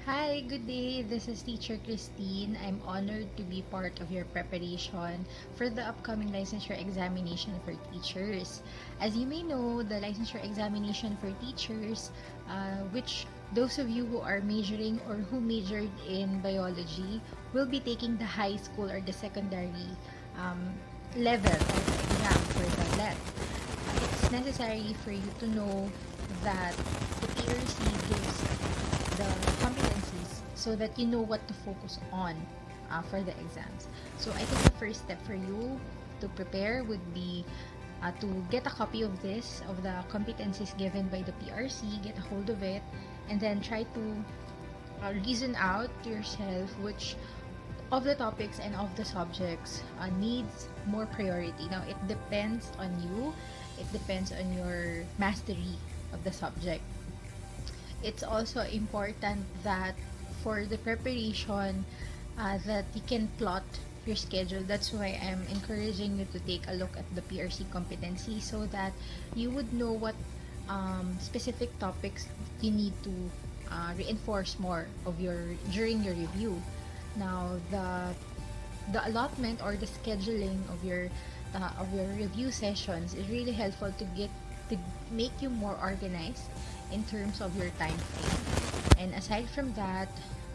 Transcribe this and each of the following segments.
Hi, good day. This is Teacher Christine. I'm honored to be part of your preparation for the upcoming licensure examination for teachers. As you may know, the licensure examination for teachers, which those of you who are majoring or who majored in biology will be taking the high school or the secondary um, level of exam for the LEPT. It's necessary for you to know that the PRC gives the competencies so that you know what to focus on for the exams. So I think the first step for you to prepare would be to get a copy of this, of the competencies given by the PRC, get a hold of it, and then try to reason out to yourself which of the topics and of the subjects needs more priority. Now, it depends on you. It depends on your mastery of the subject. It's also important that for the preparation that you can plot your schedule. That's why I'm encouraging you to take a look at the PRC competency so that you would know what specific topics you need to reinforce more of your during your review. Now, the allotment or the scheduling of your review sessions is really helpful to make you more organized in terms of your time frame. And aside from that,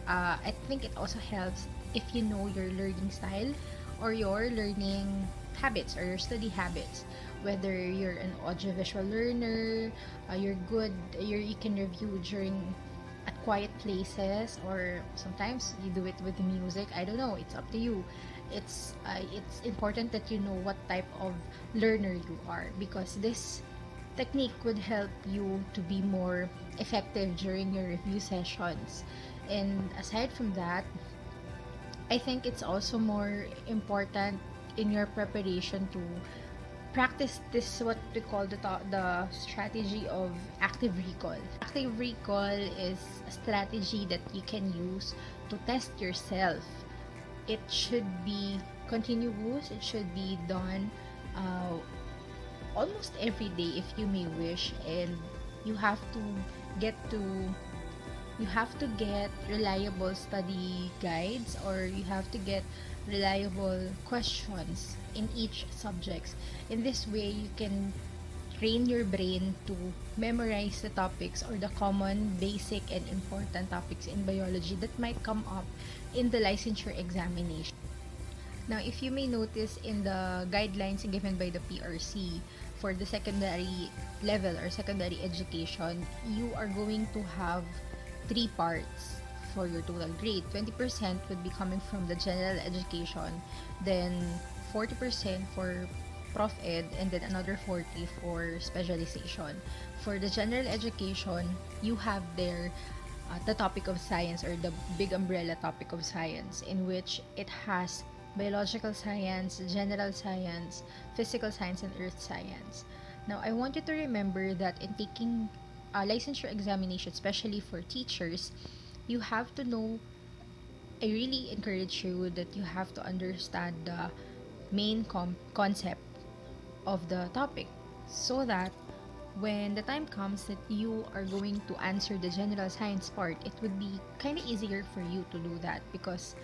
I think it also helps if you know your learning style or your learning habits or your study habits. Whether you're an audiovisual learner, you can review during at quiet places, or sometimes you do it with music. I don't know. It's up to you. It's important that you know what type of learner you are, because this technique would help you to be more effective during your review sessions. And aside from that, I think it's also more important in your preparation to practice this, what we call the strategy of active recall. Active recall is a strategy that you can use to test yourself. It should be continuous. It should be done uh, almost every day if you may wish, and you have to get to you have to get reliable study guides, or you have to get reliable questions in each subjects. In this way, you can train your brain to memorize the topics or the common, basic, and important topics in biology that might come up in the licensure examination. Now, if you may notice in the guidelines given by the PRC for the secondary level or secondary education, you are going to have three parts for your total grade. 20% would be coming from the general education, then 40% for Prof Ed, and then another 40 for specialization. For the general education, you have there the topic of science, or the big umbrella topic of science, in which it has biological science, general science, physical science, and earth science. Now, I want you to remember that in taking a licensure examination, especially for teachers, you have to know, I really encourage you that you have to understand the main concept of the topic, so that when the time comes that you are going to answer the general science part, it would be kind of easier for you to do that, because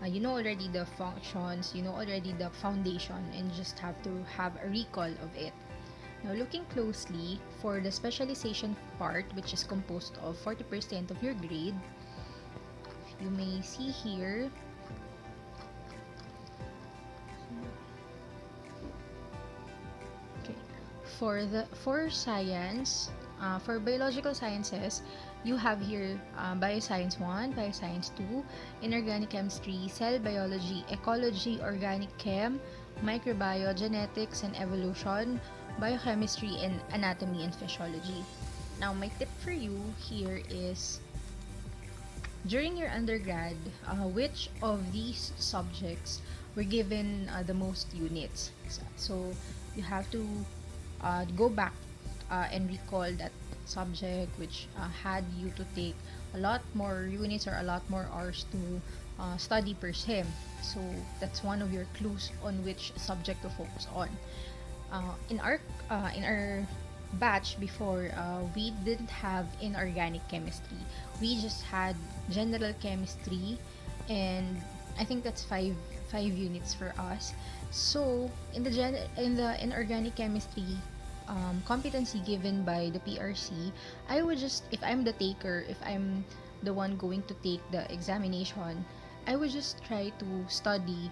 you know already the functions, you know already the foundation, and just have to have a recall of it. Now, looking closely for the specialization part, which is composed of 40% of your grade, you may see here, okay, for science, for biological sciences, you have here bioscience 1, bioscience 2, inorganic chemistry, cell biology, ecology, organic chem, microbiome, genetics and evolution, biochemistry, and anatomy and physiology. Now, my tip for you here is, during your undergrad, which of these subjects were given the most units? So you have to go back and recall that subject which had you to take a lot more units or a lot more hours to study per sem. So that's one of your clues on which subject to focus on. In our batch before, we didn't have inorganic chemistry. We just had general chemistry, and I think that's five units for us. So in the inorganic chemistry competency given by the PRC, I would just, if I'm the taker, if I'm the one going to take the examination, I would just try to study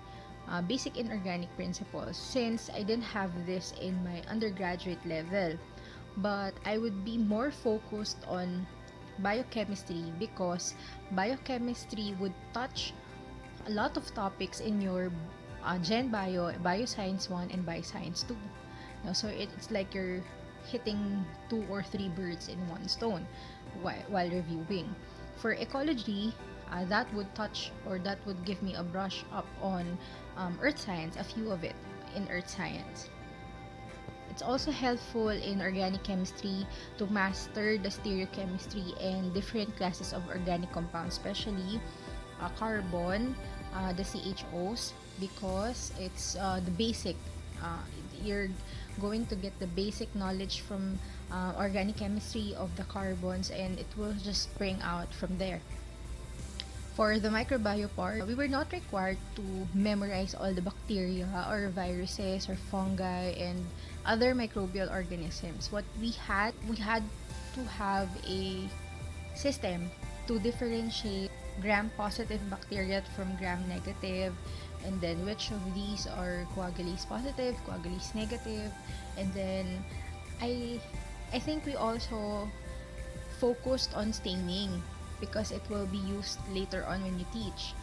basic inorganic principles, since I didn't have this in my undergraduate level. But I would be more focused on biochemistry, because biochemistry would touch a lot of topics in your Gen Bio, Bioscience 1, and Bioscience 2. No, so it's like you're hitting two or three birds in one stone while reviewing. For ecology, that would touch, or that would give me a brush up on earth science, a few of it in earth science. It's also helpful in organic chemistry to master the stereochemistry and different classes of organic compounds, especially carbon, the CHOs, because it's the basic. Uh, you're going to get the basic knowledge from organic chemistry of the carbons, and it will just spring out from there. For the microbiome part, we were not required to memorize all the bacteria or viruses or fungi and other microbial organisms. What we had to have a system to differentiate gram-positive bacteria from gram-negative, and then which of these are coagulase positive, coagulase negative, and then I I think we also focused on staining, because it will be used later on when you teach.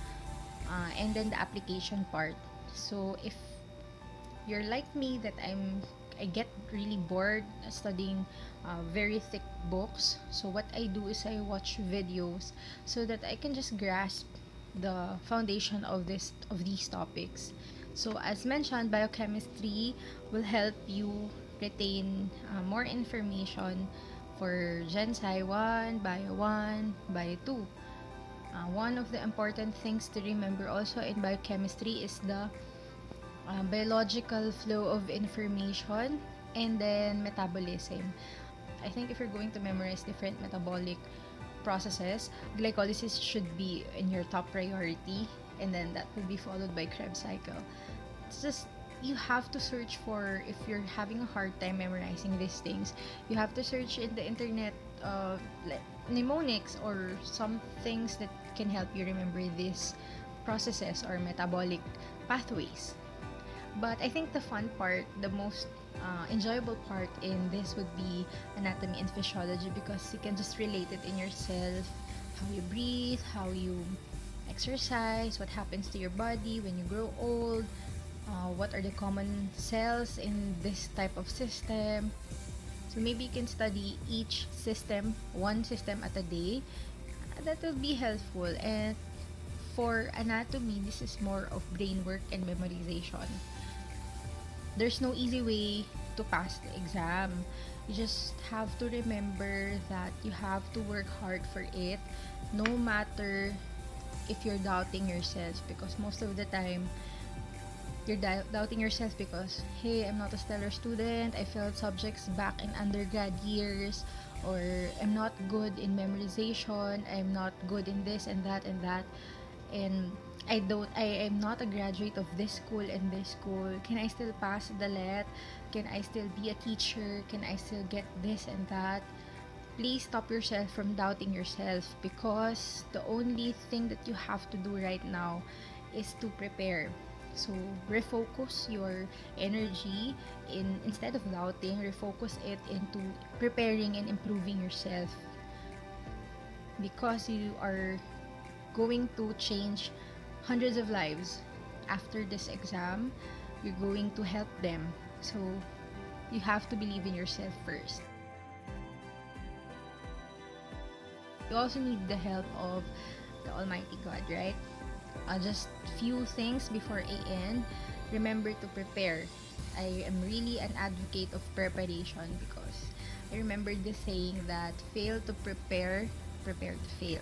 And then the application part. So if you're like me, that I get really bored studying very thick books. So what I do is I watch videos so that I can just grasp the foundation of these topics. So as mentioned, biochemistry will help you retain more information for Gen Sci 1, Bio 1, Bio 2. One of the important things to remember also in biochemistry is the biological flow of information, and then metabolism. I think if you're going to memorize different metabolic processes, glycolysis should be in your top priority, and then that will be followed by Krebs cycle. It's just, you have to search for, if you're having a hard time memorizing these things, you have to search in the internet, like mnemonics or some things that can help you remember these processes or metabolic pathways. But I think the fun part, the most enjoyable part in this would be anatomy and physiology, because you can just relate it in yourself, how you breathe, how you exercise, what happens to your body when you grow old, what are the common cells in this type of system. So maybe you can study each system, one system at a day. That will be helpful. And for anatomy, this is more of brain work and memorization. There's no easy way to pass the exam. You just have to remember that you have to work hard for it, no matter if you're doubting yourself, because most of the time you're doubting yourself because, hey, I'm not a stellar student, I failed subjects back in undergrad years, or I'm not good in memorization, I'm not good in this and that and that, and I am not a graduate of this school and this school. Can I still pass the LET? Can I still be a teacher? Can I still get this and that? Please stop yourself from doubting yourself, because the only thing that you have to do right now is to prepare. So refocus your energy, instead of doubting, refocus it into preparing and improving yourself, because you are going to change hundreds of lives. After this exam, you're going to help them. So you have to believe in yourself first. You also need the help of the Almighty God, right? Just few things before AN. Remember to prepare. I am really an advocate of preparation, because I remember the saying that fail to prepare, prepare to fail.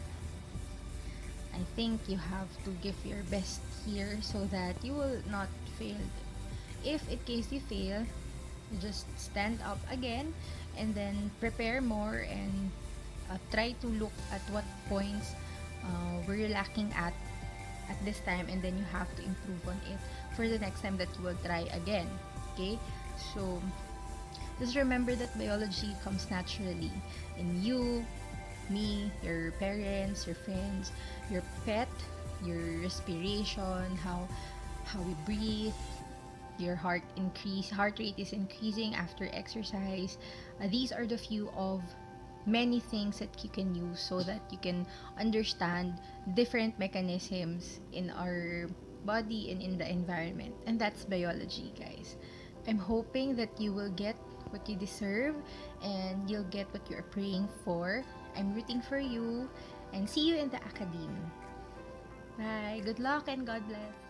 I think you have to give your best here so that you will not fail. If in case you fail, you just stand up again, and then prepare more and try to look at what points we're lacking at this time, and then you have to improve on it for the next time that you will try again. Okay, so just remember that biology comes naturally in you, me, your parents, your friends, your pet, your respiration, how we breathe, your heart rate is increasing after exercise. These are the few of many things that you can use so that you can understand different mechanisms in our body and in the environment. And that's biology, guys. I'm hoping that you will get what you deserve and you'll get what you're praying for. I'm rooting for you and see you in the academe. Bye. Good luck and God bless.